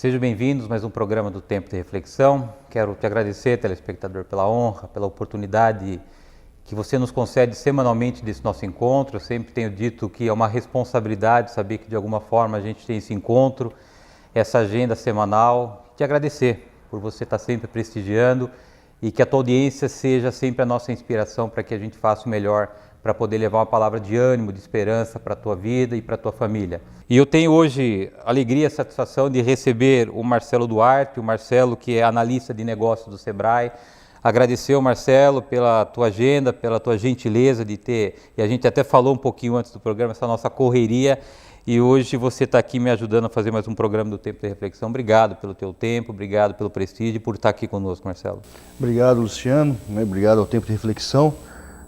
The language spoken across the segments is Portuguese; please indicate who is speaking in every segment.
Speaker 1: Sejam bem-vindos a mais um programa do Tempo de Reflexão. Quero te agradecer, telespectador, pela honra, pela oportunidade que você nos concede semanalmente desse nosso encontro. Eu sempre tenho dito que é uma responsabilidade saber que de alguma forma a gente tem esse encontro, essa agenda semanal. Te agradecer por você estar sempre prestigiando e que a tua audiência seja sempre a nossa inspiração para que a gente faça o melhor para poder levar uma palavra de ânimo, de esperança para a tua vida e para a tua família. E eu tenho hoje a alegria e a satisfação de receber o Marcelo Duarte, o Marcelo que é analista de negócios do Sebrae. Agradecer ao Marcelo pela tua agenda, pela tua gentileza de ter, e a gente até falou um pouquinho antes do programa, essa nossa correria, e hoje você está aqui me ajudando a fazer mais um programa do Tempo de Reflexão. Obrigado pelo teu tempo, obrigado pelo prestígio e por estar aqui conosco, Marcelo.
Speaker 2: Obrigado, Luciano, obrigado ao Tempo de Reflexão.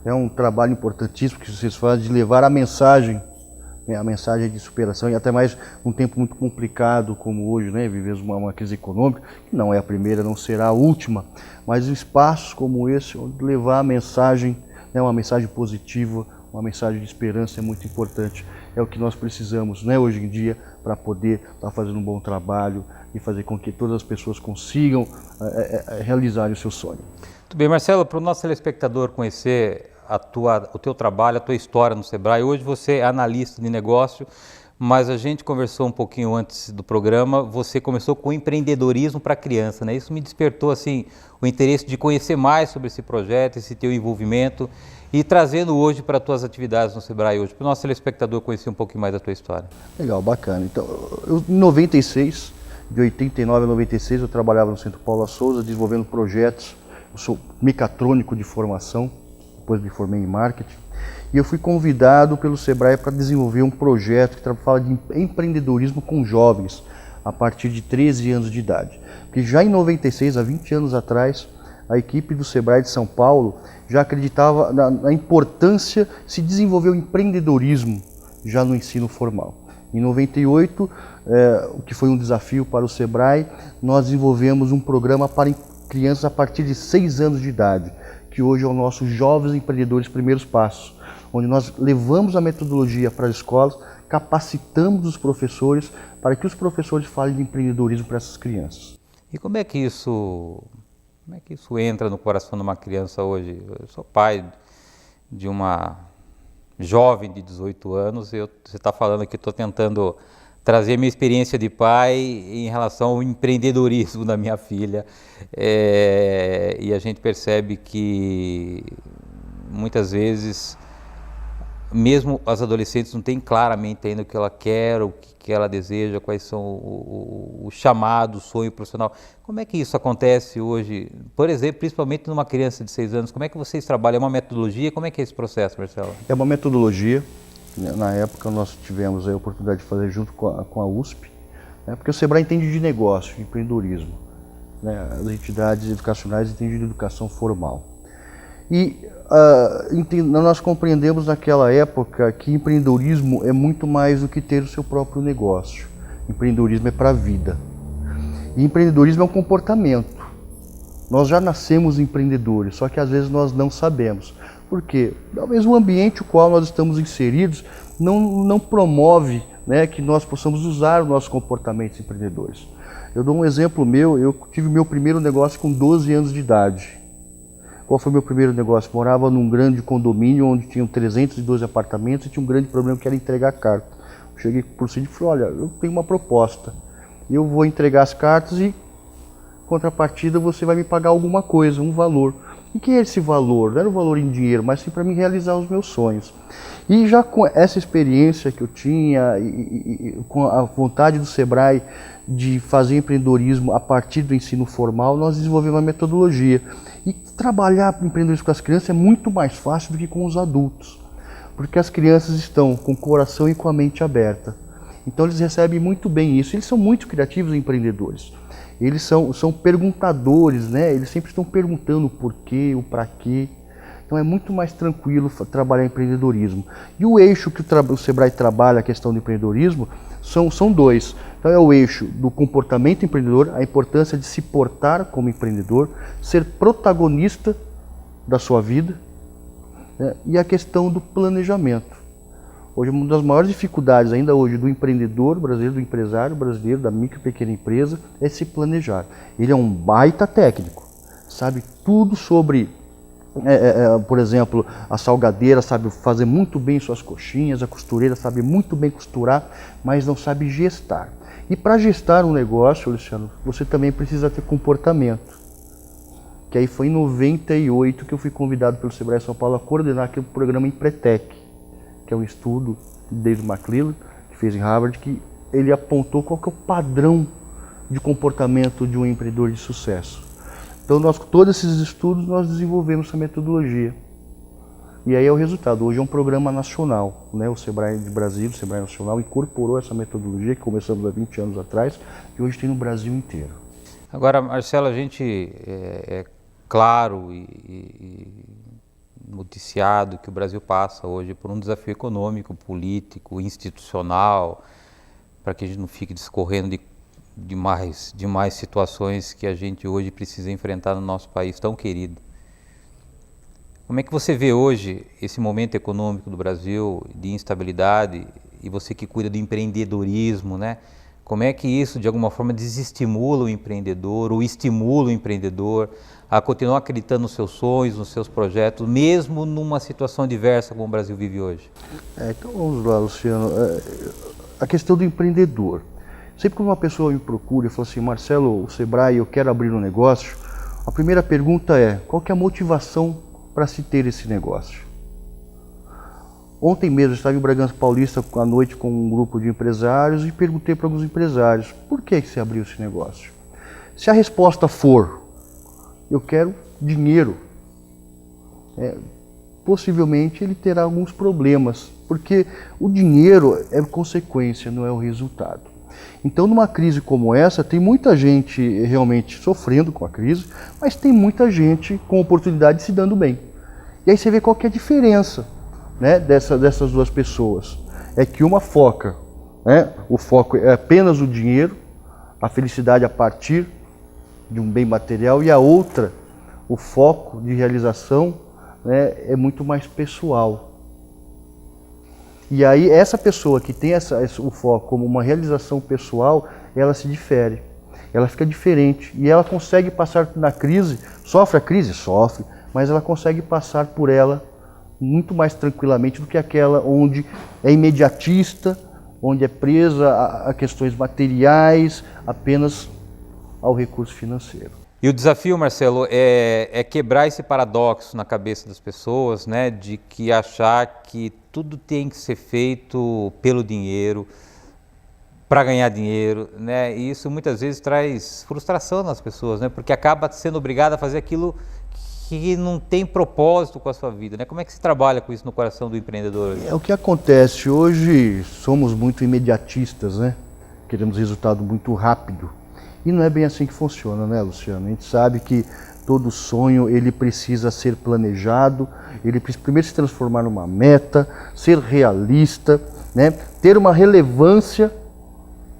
Speaker 2: É um trabalho importantíssimo que vocês fazem de levar a mensagem de superação, e até mais um tempo muito complicado como hoje, né? Vivemos uma crise econômica, que não é a primeira, não será a última, mas espaços como esse, onde levar a mensagem, uma mensagem positiva, uma mensagem de esperança é muito importante. É o que nós precisamos, hoje em dia, para poder estar fazendo um bom trabalho e fazer com que todas as pessoas consigam realizar o seu sonho.
Speaker 1: Muito bem, Marcelo, para o nosso telespectador conhecer o teu trabalho, a tua história no Sebrae. Hoje você é analista de negócio, mas a gente conversou um pouquinho antes do programa, você começou com empreendedorismo para criança, né? Isso me despertou assim o interesse de conhecer mais sobre esse projeto, esse teu envolvimento e trazendo hoje para as tuas atividades no Sebrae hoje, para o nosso telespectador conhecer um pouquinho mais da tua história.
Speaker 2: Legal, bacana. Então, em 96, de 89 a 96, eu trabalhava no Centro Paula Souza, desenvolvendo projetos. Eu sou mecatrônico de formação, depois me formei em marketing, e eu fui convidado pelo Sebrae para desenvolver um projeto que fala de empreendedorismo com jovens a partir de 13 anos de idade. Porque já em 96, há 20 anos atrás, a equipe do Sebrae de São Paulo já acreditava na importância de se desenvolver o empreendedorismo já no ensino formal. Em 98, o que foi um desafio para o Sebrae, nós desenvolvemos um programa para crianças a partir de 6 anos de idade, que hoje é o nosso Jovens Empreendedores Primeiros Passos, onde nós levamos a metodologia para as escolas, capacitamos os professores para que os professores falem de empreendedorismo para essas crianças.
Speaker 1: E como é que isso entra no coração de uma criança hoje? Eu sou pai de uma jovem de 18 anos, você está falando aqui, estou tentando trazer minha experiência de pai em relação ao empreendedorismo da minha filha, e a gente percebe que muitas vezes mesmo as adolescentes não têm claramente ainda o que ela quer, o que ela deseja, quais são o chamado, o sonho profissional. Como é que isso acontece hoje, por exemplo, principalmente numa criança de 6 anos? Como é que vocês trabalham? É uma metodologia? Como é que é esse processo, Marcelo?
Speaker 2: É uma metodologia. Na época nós tivemos a oportunidade de fazer junto com a USP, porque o Sebrae entende de negócio, de empreendedorismo. As entidades educacionais entendem de educação formal. E nós compreendemos naquela época que empreendedorismo é muito mais do que ter o seu próprio negócio. Empreendedorismo é para a vida. E empreendedorismo é um comportamento. Nós já nascemos empreendedores, só que às vezes nós não sabemos. Por quê? Talvez o ambiente no qual nós estamos inseridos não promove que nós possamos usar os nossos comportamentos empreendedores. Eu dou um exemplo meu, eu tive meu primeiro negócio com 12 anos de idade. Qual foi o meu primeiro negócio? Morava num grande condomínio onde tinham 312 apartamentos e tinha um grande problema que era entregar carta. Eu cheguei por cima e falei, olha, eu tenho uma proposta, eu vou entregar as cartas e, em contrapartida, você vai me pagar alguma coisa, um valor. E que é esse valor? Não era um valor em dinheiro, mas sim para mim realizar os meus sonhos. E já com essa experiência que eu tinha, e com a vontade do Sebrae de fazer empreendedorismo a partir do ensino formal, nós desenvolvemos uma metodologia. E trabalhar empreendedorismo com as crianças é muito mais fácil do que com os adultos, porque as crianças estão com o coração e com a mente aberta. Então eles recebem muito bem isso, eles são muito criativos empreendedores. Eles são perguntadores, eles sempre estão perguntando o porquê, o para quê. Então é muito mais tranquilo trabalhar empreendedorismo. E o eixo que o Sebrae trabalha, a questão do empreendedorismo, são dois. Então é o eixo do comportamento empreendedor, a importância de se portar como empreendedor, ser protagonista da sua vida, e a questão do planejamento. Hoje, uma das maiores dificuldades ainda hoje do empreendedor brasileiro, do empresário brasileiro, da micro e pequena empresa, é se planejar. Ele é um baita técnico, sabe tudo sobre, por exemplo, a salgadeira sabe fazer muito bem suas coxinhas, a costureira sabe muito bem costurar, mas não sabe gestar. E para gestar um negócio, Luciano, você também precisa ter comportamento. Que aí foi em 98 que eu fui convidado pelo Sebrae São Paulo a coordenar aquele programa Empretec, que é um estudo de David McClelland, que fez em Harvard, que ele apontou qual que é o padrão de comportamento de um empreendedor de sucesso. Então, todos esses estudos, nós desenvolvemos essa metodologia. E aí é o resultado. Hoje é um programa nacional, né? O Sebrae de Brasília, o Sebrae Nacional, incorporou essa metodologia que começamos há 20 anos atrás e hoje tem no Brasil inteiro.
Speaker 1: Agora, Marcelo, a gente é claro e noticiado que o Brasil passa hoje por um desafio econômico, político, institucional, para que a gente não fique discorrendo de mais situações que a gente hoje precisa enfrentar no nosso país tão querido. Como é que você vê hoje esse momento econômico do Brasil de instabilidade e você que cuida do empreendedorismo, né? Como é que isso de alguma forma desestimula o empreendedor ou estimula o empreendedor a continuar acreditando nos seus sonhos, nos seus projetos, mesmo numa situação adversa como o Brasil vive hoje?
Speaker 2: Então vamos lá, Luciano. A questão do empreendedor. Sempre que uma pessoa me procura e fala assim, Marcelo, o Sebrae, eu quero abrir um negócio, a primeira pergunta é, qual que é a motivação para se ter esse negócio? Ontem mesmo eu estava em Bragança Paulista à noite com um grupo de empresários e perguntei para alguns empresários, por que você abriu esse negócio? Se a resposta for, eu quero dinheiro, possivelmente ele terá alguns problemas, porque o dinheiro é consequência, não é o resultado. Então, numa crise como essa, tem muita gente realmente sofrendo com a crise, mas tem muita gente com oportunidade se dando bem. E aí você vê qual que é a diferença, né, dessas duas pessoas. É que uma foca, né, o foco é apenas o dinheiro, a felicidade a partir de um bem material, e a outra, o foco de realização, né, é muito mais pessoal. E aí essa pessoa que tem o foco como uma realização pessoal, ela se difere, ela fica diferente e ela consegue passar na crise, sofre a crise? Sofre, mas ela consegue passar por ela muito mais tranquilamente do que aquela onde é imediatista, onde é presa a questões materiais, apenas ao recurso financeiro.
Speaker 1: E o desafio, Marcelo, é quebrar esse paradoxo na cabeça das pessoas, né, de que achar que tudo tem que ser feito pelo dinheiro, para ganhar dinheiro, né, e isso muitas vezes traz frustração nas pessoas, né, porque acaba sendo obrigado a fazer aquilo que não tem propósito com a sua vida, né? Como é que se trabalha com isso no coração do empreendedor?
Speaker 2: O que acontece hoje, somos muito imediatistas, né? Queremos resultado muito rápido. E não é bem assim que funciona, né, Luciano? A gente sabe que todo sonho ele precisa ser planejado, ele precisa primeiro se transformar numa meta, ser realista, né? Ter uma relevância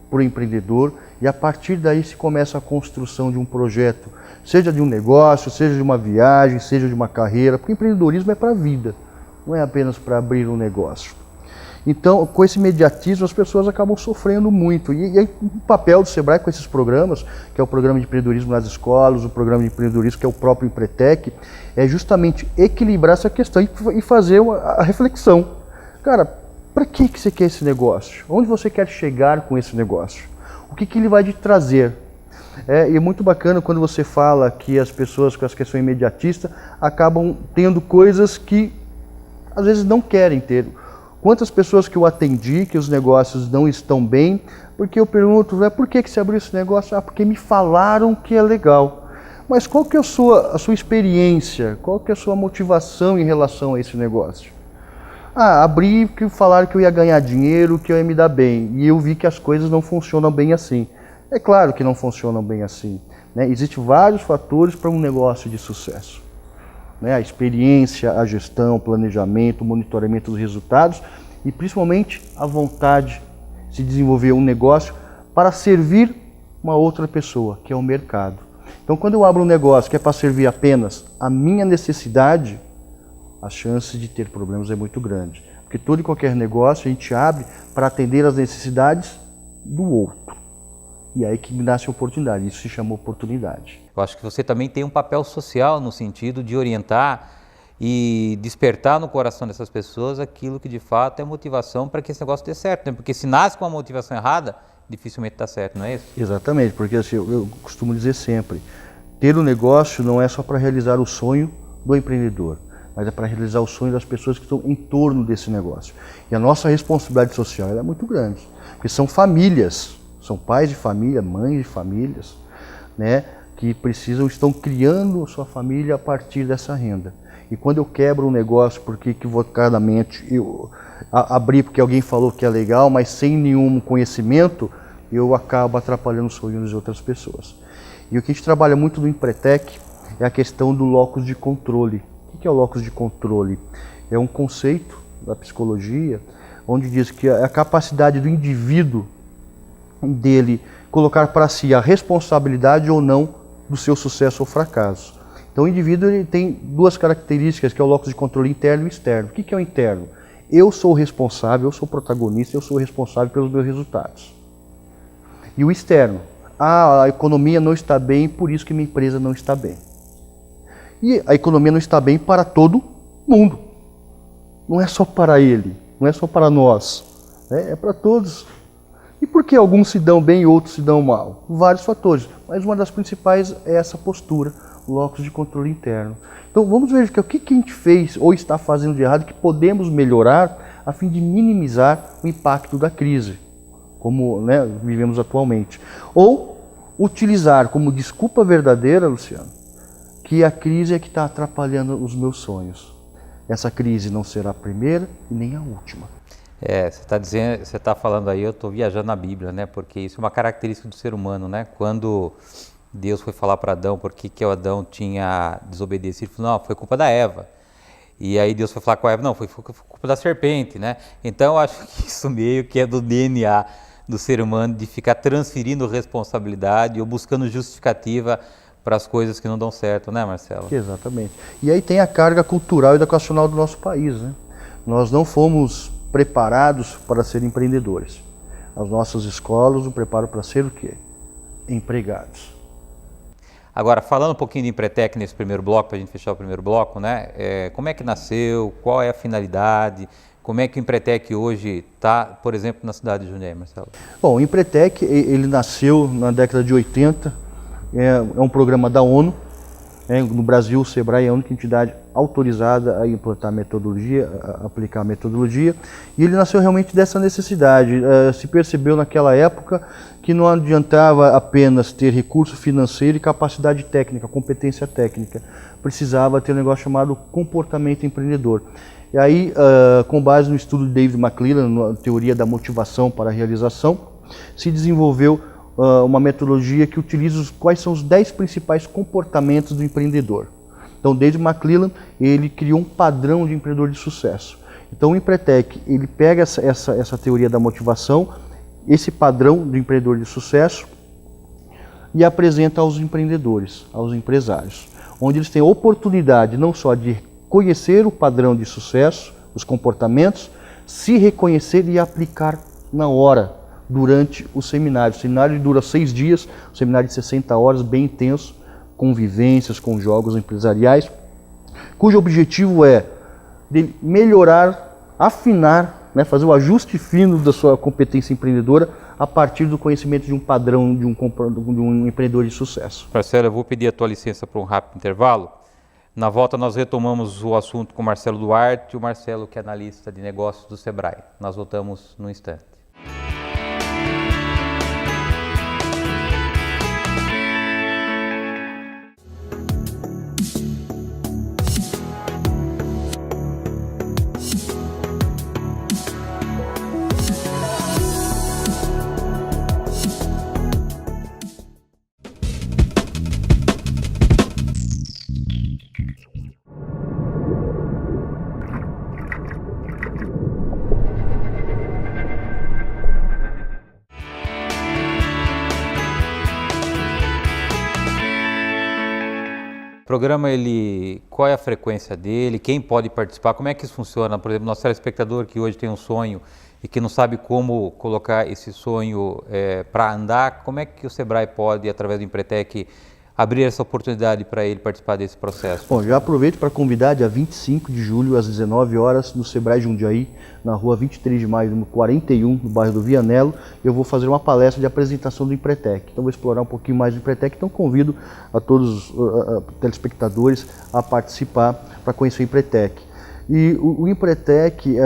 Speaker 2: para o empreendedor e a partir daí se começa a construção de um projeto, seja de um negócio, seja de uma viagem, seja de uma carreira, porque empreendedorismo é para a vida, não é apenas para abrir um negócio. Então, com esse imediatismo, as pessoas acabam sofrendo muito. E aí, o papel do Sebrae com esses programas, que é o programa de empreendedorismo nas escolas, o programa de empreendedorismo que é o próprio Empretec, é justamente equilibrar essa questão e fazer a reflexão. Cara, para que você quer esse negócio? Onde você quer chegar com esse negócio? O que ele vai te trazer? E é muito bacana quando você fala que as pessoas com essa questão imediatista acabam tendo coisas que às vezes não querem ter. Quantas pessoas que eu atendi, que os negócios não estão bem, porque eu pergunto, por que você abriu esse negócio? Porque me falaram que é legal. Mas qual que é a sua experiência? Qual que é a sua motivação em relação a esse negócio? Abri porque falaram que eu ia ganhar dinheiro, que eu ia me dar bem. E eu vi que as coisas não funcionam bem assim. É claro que não funcionam bem assim, né? Existem vários fatores para um negócio de sucesso, né? A experiência, a gestão, o planejamento, o monitoramento dos resultados e principalmente a vontade de desenvolver um negócio para servir uma outra pessoa, que é o mercado. Então, quando eu abro um negócio que é para servir apenas a minha necessidade, a chance de ter problemas é muito grande. Porque todo e qualquer negócio a gente abre para atender as necessidades do outro. E aí que nasce a oportunidade, isso se chama oportunidade.
Speaker 1: Eu acho que você também tem um papel social no sentido de orientar e despertar no coração dessas pessoas aquilo que de fato é motivação para que esse negócio dê certo, né? Porque se nasce com uma motivação errada, dificilmente dá certo, não é isso?
Speaker 2: Exatamente, porque assim, eu costumo dizer sempre, ter um negócio não é só para realizar o sonho do empreendedor, mas é para realizar o sonho das pessoas que estão em torno desse negócio. E a nossa responsabilidade social ela é muito grande, porque são famílias, são pais de família, mães de famílias, né, que estão criando a sua família a partir dessa renda. E quando eu quebro um negócio porque equivocadamente eu abri porque alguém falou que é legal, mas sem nenhum conhecimento, eu acabo atrapalhando os sonhos de outras pessoas. E o que a gente trabalha muito no Empretec é a questão do locus de controle. O que é o locus de controle? É um conceito da psicologia onde diz que é a capacidade do indivíduo dele colocar para si a responsabilidade ou não do seu sucesso ou fracasso. Então o indivíduo ele tem duas características, que é o locus de controle interno e externo. O que é o interno? Eu sou o responsável, eu sou o protagonista, eu sou o responsável pelos meus resultados. E o externo? A economia não está bem, por isso que minha empresa não está bem. E a economia não está bem para todo mundo. Não é só para ele, não é só para nós, é para todos. E por que alguns se dão bem e outros se dão mal? Vários fatores, mas uma das principais é essa postura, o locus de controle interno. Então vamos ver o que a gente fez ou está fazendo de errado que podemos melhorar a fim de minimizar o impacto da crise, como vivemos atualmente. Ou utilizar como desculpa verdadeira, Luciano, que a crise é que está atrapalhando os meus sonhos. Essa crise não será a primeira e nem a última.
Speaker 1: Você está falando aí, eu estou viajando na Bíblia, né? Porque isso é uma característica do ser humano, né? Quando Deus foi falar para Adão por que o Adão tinha desobedecido, ele falou, não, foi culpa da Eva. E aí Deus foi falar com a Eva, não, foi culpa da serpente, né? Então eu acho que isso meio que é do DNA do ser humano, de ficar transferindo responsabilidade ou buscando justificativa para as coisas que não dão certo, né, Marcelo?
Speaker 2: Exatamente. E aí tem a carga cultural e educacional do nosso país, né? Nós não fomos preparados para ser empreendedores. As nossas escolas nos preparam para ser o quê? Empregados.
Speaker 1: Agora, falando um pouquinho de Empretec nesse primeiro bloco, para a gente fechar o primeiro bloco, né? Como é que nasceu, qual é a finalidade, como é que o Empretec hoje está, por exemplo, na cidade de Jundiaí, Marcelo?
Speaker 2: Bom, o Empretec, ele nasceu na década de 80, é um programa da ONU. No Brasil, o SEBRAE é a única entidade autorizada a implantar metodologia, a aplicar a metodologia, e ele nasceu realmente dessa necessidade. Se percebeu naquela época que não adiantava apenas ter recurso financeiro e capacidade técnica, competência técnica, precisava ter um negócio chamado comportamento empreendedor. E aí, com base no estudo de David McClelland, na teoria da motivação para a realização, se desenvolveu uma metodologia que utiliza quais são os 10 principais comportamentos do empreendedor. Então, David McClelland, ele criou um padrão de empreendedor de sucesso. Então, o Empretec, ele pega essa teoria da motivação, esse padrão do empreendedor de sucesso, e apresenta aos empreendedores, aos empresários, onde eles têm a oportunidade não só de conhecer o padrão de sucesso, os comportamentos, se reconhecer e aplicar na hora, durante o seminário. O seminário dura 6 dias, um seminário de 60 horas, bem intenso, com vivências, com jogos empresariais, cujo objetivo é de melhorar, afinar, fazer o ajuste fino da sua competência empreendedora a partir do conhecimento de um padrão de um empreendedor de sucesso.
Speaker 1: Marcelo, eu vou pedir a tua licença para um rápido intervalo. Na volta nós retomamos o assunto com o Marcelo Duarte, o Marcelo que é analista de negócios do SEBRAE. Nós voltamos no instante. O programa, qual é a frequência dele? Quem pode participar? Como é que isso funciona? Por exemplo, nosso telespectador que hoje tem um sonho e que não sabe como colocar esse sonho para andar, como é que o Sebrae pode, através do Empretec, abrir essa oportunidade para ele participar desse processo?
Speaker 2: Bom, já aproveito para convidar dia 25 de julho, às 19 horas, no Sebrae Jundiaí, na rua 23 de maio, número 41, no bairro do Vianello. Eu vou fazer uma palestra de apresentação do Empretec. Então, vou explorar um pouquinho mais do Empretec. Então, convido a todos os telespectadores a participar para conhecer o Empretec. E o Empretec,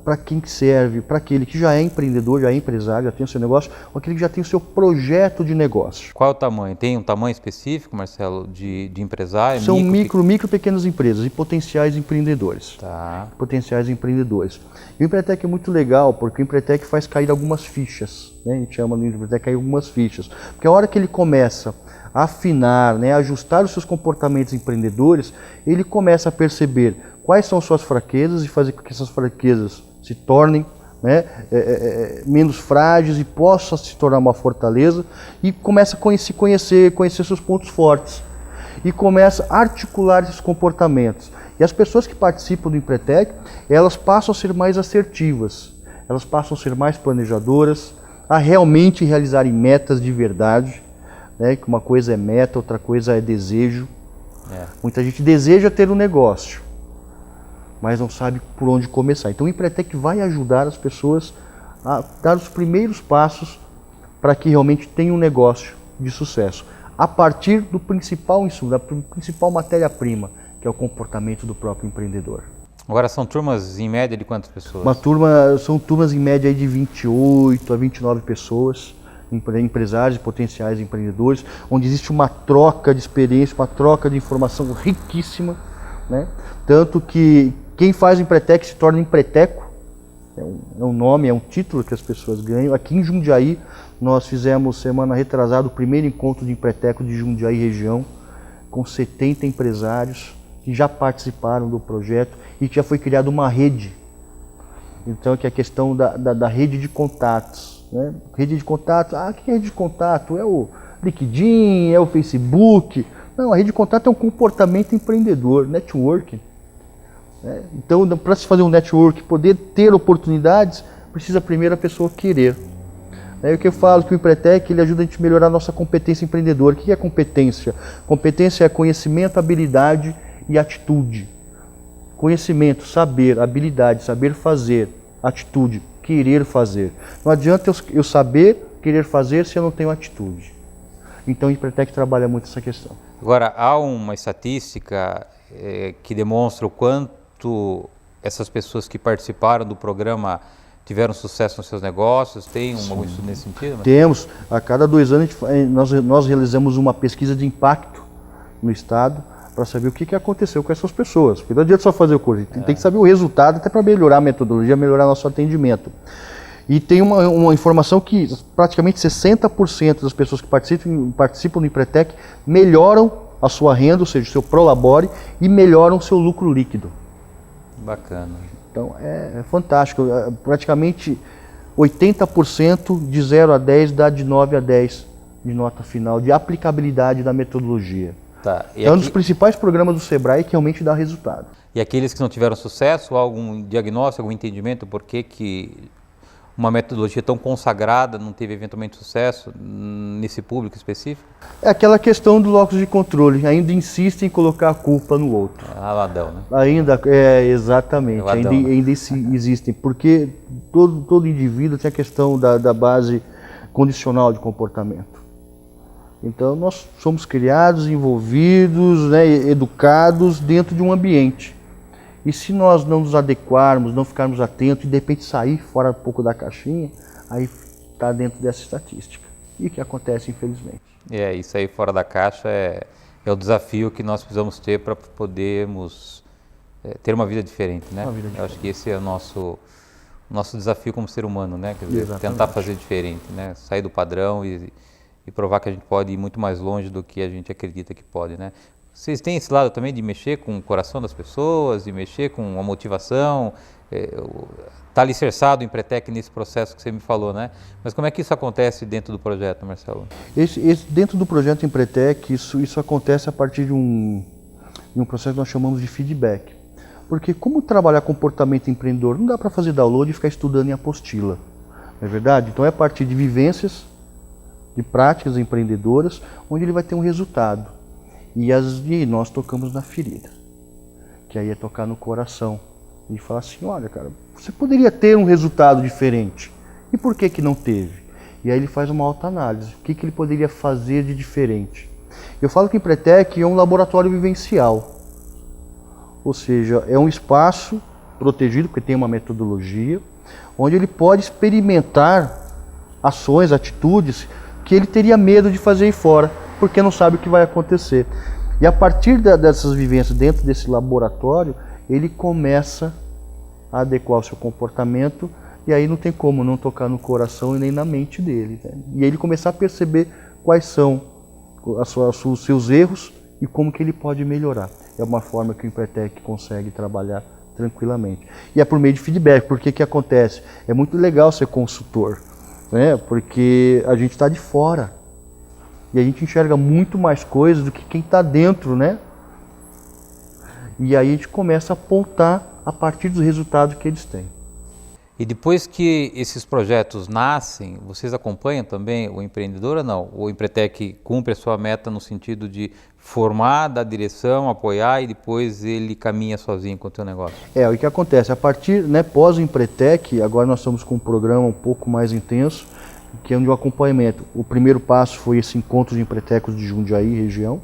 Speaker 2: para quem que serve? Para aquele que já é empreendedor, já é empresário, já tem o seu negócio, ou aquele que já tem o seu projeto de negócio.
Speaker 1: Qual é o tamanho? Tem um tamanho específico, Marcelo, de empresário?
Speaker 2: São micro e pequenas empresas e potenciais empreendedores.
Speaker 1: Tá.
Speaker 2: Potenciais empreendedores. E o Empretec é muito legal, porque o Empretec faz cair algumas fichas, né? A gente chama no Empretec cair algumas fichas. Porque a hora que ele começa a afinar, né, ajustar os seus comportamentos empreendedores, ele começa a perceber quais são suas fraquezas e fazer com que essas fraquezas se tornem, né, menos frágeis e possam se tornar uma fortaleza, e começa a se conhecer seus pontos fortes e começa a articular esses comportamentos. E as pessoas que participam do Empretec, elas passam a ser mais assertivas, elas passam a ser mais planejadoras, a realmente realizarem metas de verdade, né, que uma coisa é meta, outra coisa é desejo. Muita gente deseja ter um negócio, mas não sabe por onde começar. Então o Empretec vai ajudar as pessoas a dar os primeiros passos para que realmente tenham um negócio de sucesso, a partir do principal insumo, da principal matéria-prima, que é o comportamento do próprio empreendedor.
Speaker 1: Agora são turmas em média de quantas pessoas?
Speaker 2: São turmas em média aí de 28 a 29 pessoas, empresários e potenciais empreendedores, onde existe uma troca de experiência, uma troca de informação riquíssima, né? Tanto que quem faz o Empretec se torna empreteco, é um nome, é um título que as pessoas ganham. Aqui em Jundiaí, nós fizemos semana retrasada o primeiro encontro de empreteco de Jundiaí região, com 70 empresários que já participaram do projeto e que já foi criada uma rede. Então, que é a questão da rede de contatos, né? Rede de contato, o que é rede de contato? É o LinkedIn, é o Facebook? Não, a rede de contato é um comportamento empreendedor, networking. Então, para se fazer um network, poder ter oportunidades, precisa primeiro a pessoa querer. É o que eu falo, que o Empretec ele ajuda a gente a melhorar a nossa competência empreendedora. O que é competência? Competência é conhecimento, habilidade e atitude. Conhecimento, saber, habilidade, saber fazer, atitude, querer fazer. Não adianta eu saber, querer fazer se eu não tenho atitude. Então o Empretec trabalha muito essa questão.
Speaker 1: Agora, há uma estatística que demonstra o quanto essas pessoas que participaram do programa tiveram sucesso nos seus negócios? Tem algum estudo nesse sentido? Mas...
Speaker 2: Temos. A cada 2 anos nós realizamos uma pesquisa de impacto no Estado para saber o que aconteceu com essas pessoas. Porque não adianta só fazer o curso, tem que saber o resultado até para melhorar a metodologia, melhorar nosso atendimento. E tem uma informação que praticamente 60% das pessoas que participam do Empretec melhoram a sua renda, ou seja, o seu prolabore, e melhoram o seu lucro líquido.
Speaker 1: Bacana.
Speaker 2: Então é fantástico. Praticamente 80% de 0 a 10 dá de 9 a 10 de nota final, de aplicabilidade da metodologia.
Speaker 1: Tá.
Speaker 2: É um dos principais programas do Sebrae que realmente dá resultado.
Speaker 1: E aqueles que não tiveram sucesso, há algum diagnóstico, algum entendimento por que uma metodologia tão consagrada não teve eventualmente sucesso nesse público específico?
Speaker 2: É aquela questão do locus de controle, ainda insistem em colocar a culpa no outro.
Speaker 1: Ladão, né?
Speaker 2: Exatamente,
Speaker 1: Ladão,
Speaker 2: ainda existem, porque todo indivíduo tem a questão da base condicional de comportamento. Então nós somos criados, envolvidos, né, educados dentro de um ambiente. E se nós não nos adequarmos, não ficarmos atentos e de repente sair fora um pouco da caixinha, aí está dentro dessa estatística. E que acontece, infelizmente.
Speaker 1: Isso aí fora da caixa é o desafio que nós precisamos ter para podermos ter uma vida diferente, né?
Speaker 2: Uma vida diferente.
Speaker 1: Eu acho que esse é o nosso desafio como ser humano, né? Quer dizer, tentar fazer diferente, né? Sair do padrão e provar que a gente pode ir muito mais longe do que a gente acredita que pode, né? Vocês têm esse lado também de mexer com o coração das pessoas, de mexer com a motivação, está alicerçado o Empretec nesse processo que você me falou, né? Mas como é que isso acontece dentro do projeto, Marcelo?
Speaker 2: Dentro do projeto Empretec, isso acontece a partir de um processo que nós chamamos de feedback. Porque como trabalhar comportamento empreendedor, não dá para fazer download e ficar estudando em apostila, não é verdade? Então é a partir de vivências, de práticas empreendedoras, onde ele vai ter um resultado. E nós tocamos na ferida, que aí é tocar no coração. E falar assim, olha cara, você poderia ter um resultado diferente. E por que que não teve? E aí ele faz uma autoanálise. O que que ele poderia fazer de diferente? Eu falo que o Empretec é um laboratório vivencial. Ou seja, é um espaço protegido, porque tem uma metodologia, onde ele pode experimentar ações, atitudes que ele teria medo de fazer aí fora, porque não sabe o que vai acontecer. E a partir dessas vivências dentro desse laboratório, ele começa a adequar o seu comportamento e aí não tem como não tocar no coração e nem na mente dele, né? E ele começar a perceber quais são os seus erros e como que ele pode melhorar. É uma forma que o Empretec consegue trabalhar tranquilamente. E é por meio de feedback, porque que acontece? É muito legal ser consultor, né? Porque a gente está de fora e a gente enxerga muito mais coisas do que quem está dentro, né? E aí a gente começa a apontar a partir dos resultados que eles têm.
Speaker 1: E depois que esses projetos nascem, vocês acompanham também o empreendedor ou não? O Empretec cumpre a sua meta no sentido de formar, dar direção, apoiar e depois ele caminha sozinho com o teu negócio?
Speaker 2: O que acontece, a partir, né, pós o Empretec, agora nós estamos com um programa um pouco mais intenso, que é um acompanhamento. O primeiro passo foi esse encontro de empretecos de Jundiaí, região.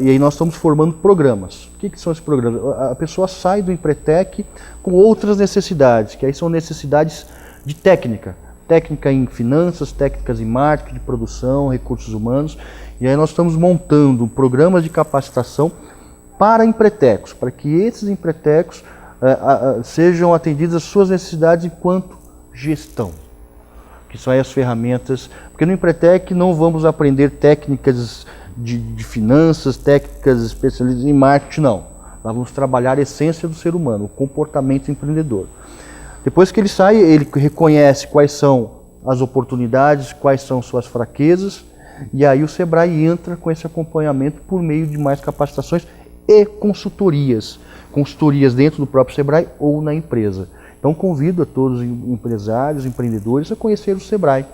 Speaker 2: E aí nós estamos formando programas. O que são esses programas? A pessoa sai do Empretec com outras necessidades, que aí são necessidades de técnica. Técnica em finanças, técnicas em marketing, produção, recursos humanos. E aí nós estamos montando programas de capacitação para empretecos, para que esses empretecos sejam atendidas as suas necessidades enquanto gestão, que são aí as ferramentas. Porque no Empretec não vamos aprender técnicas de finanças, técnicas especializadas em marketing, não. Nós vamos trabalhar a essência do ser humano, o comportamento empreendedor. Depois que ele sai, ele reconhece quais são as oportunidades, quais são suas fraquezas, e aí o Sebrae entra com esse acompanhamento por meio de mais capacitações e consultorias. Consultorias dentro do próprio Sebrae ou na empresa. Então convido a todos os empresários, empreendedores a conhecer o Sebrae.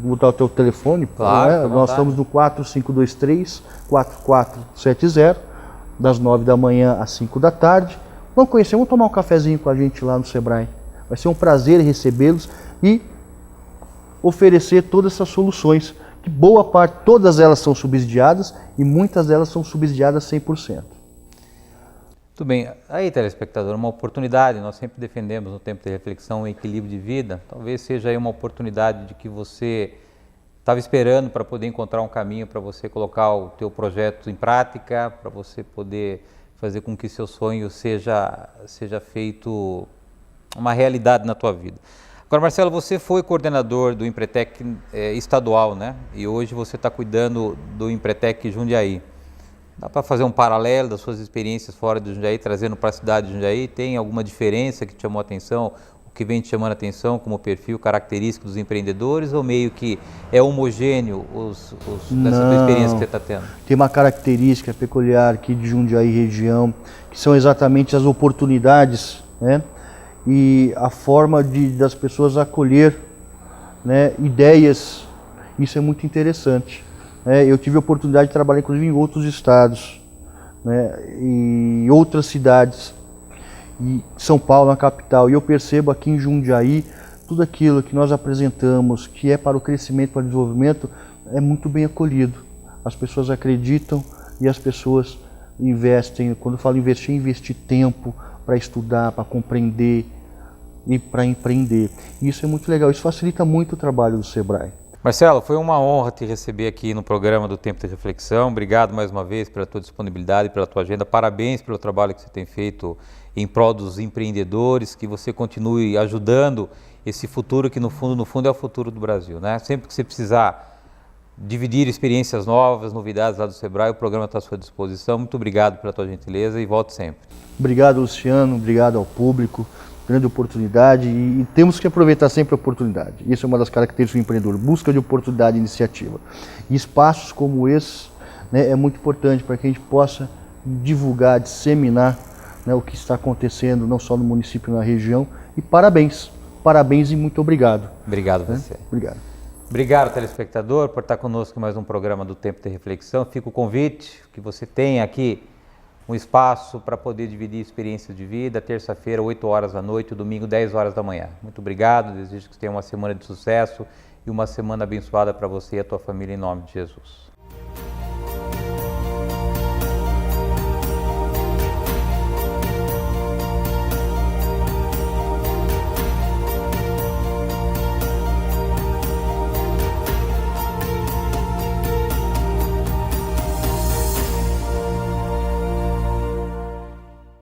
Speaker 2: Vou botar o teu telefone,
Speaker 1: claro,
Speaker 2: nós estamos no 4523-4470, das 9 da manhã às 5 da tarde. Vamos conhecer, vamos tomar um cafezinho com a gente lá no Sebrae. Vai ser um prazer recebê-los e oferecer todas essas soluções, que boa parte, todas elas são subsidiadas e muitas delas são subsidiadas 100%.
Speaker 1: Tudo bem. Aí, telespectador, uma oportunidade, nós sempre defendemos no Tempo de Reflexão o equilíbrio de vida, talvez seja aí uma oportunidade de que você estava esperando para poder encontrar um caminho para você colocar o teu projeto em prática, para você poder fazer com que seu sonho seja feito uma realidade na tua vida. Agora, Marcelo, você foi coordenador do Empretec estadual, né? E hoje você está cuidando do Empretec Jundiaí. Dá para fazer um paralelo das suas experiências fora de Jundiaí, trazendo para a cidade de Jundiaí? Tem alguma diferença que te chamou a atenção, o que vem te chamando a atenção como perfil característico dos empreendedores, ou meio que é homogêneo dessa tua experiência que você está tendo?
Speaker 2: Tem uma característica peculiar aqui de Jundiaí região, que são exatamente as oportunidades, né? E a forma das pessoas acolher, né, ideias. Isso é muito interessante. Eu tive a oportunidade de trabalhar inclusive em outros estados, né, e outras cidades, e São Paulo, na capital, e eu percebo aqui em Jundiaí, tudo aquilo que nós apresentamos, que é para o crescimento, para o desenvolvimento, é muito bem acolhido. As pessoas acreditam e as pessoas investem. Quando eu falo investir tempo para estudar, para compreender e para empreender. E isso é muito legal, isso facilita muito o trabalho do Sebrae.
Speaker 1: Marcelo, foi uma honra te receber aqui no programa do Tempo de Reflexão. Obrigado mais uma vez pela tua disponibilidade, pela tua agenda. Parabéns pelo trabalho que você tem feito em prol dos empreendedores, que você continue ajudando esse futuro que no fundo é o futuro do Brasil, né? Sempre que você precisar dividir experiências novas, novidades lá do Sebrae, o programa está à sua disposição. Muito obrigado pela tua gentileza e volte sempre.
Speaker 2: Obrigado, Luciano, obrigado ao público, grande oportunidade e temos que aproveitar sempre a oportunidade. Isso é uma das características do empreendedor, busca de oportunidade e iniciativa. E espaços como esse, né, é muito importante para que a gente possa divulgar, disseminar, né, o que está acontecendo, não só no município, na região. E parabéns, parabéns e muito obrigado.
Speaker 1: Obrigado a você.
Speaker 2: Obrigado.
Speaker 1: Obrigado, telespectador, por estar conosco em mais um programa do Tempo de Reflexão. Fica o convite que você tenha aqui um espaço para poder dividir experiências de vida, terça-feira, 8 horas da noite, domingo, 10 horas da manhã. Muito obrigado, desejo que você tenha uma semana de sucesso e uma semana abençoada para você e a tua família, em nome de Jesus.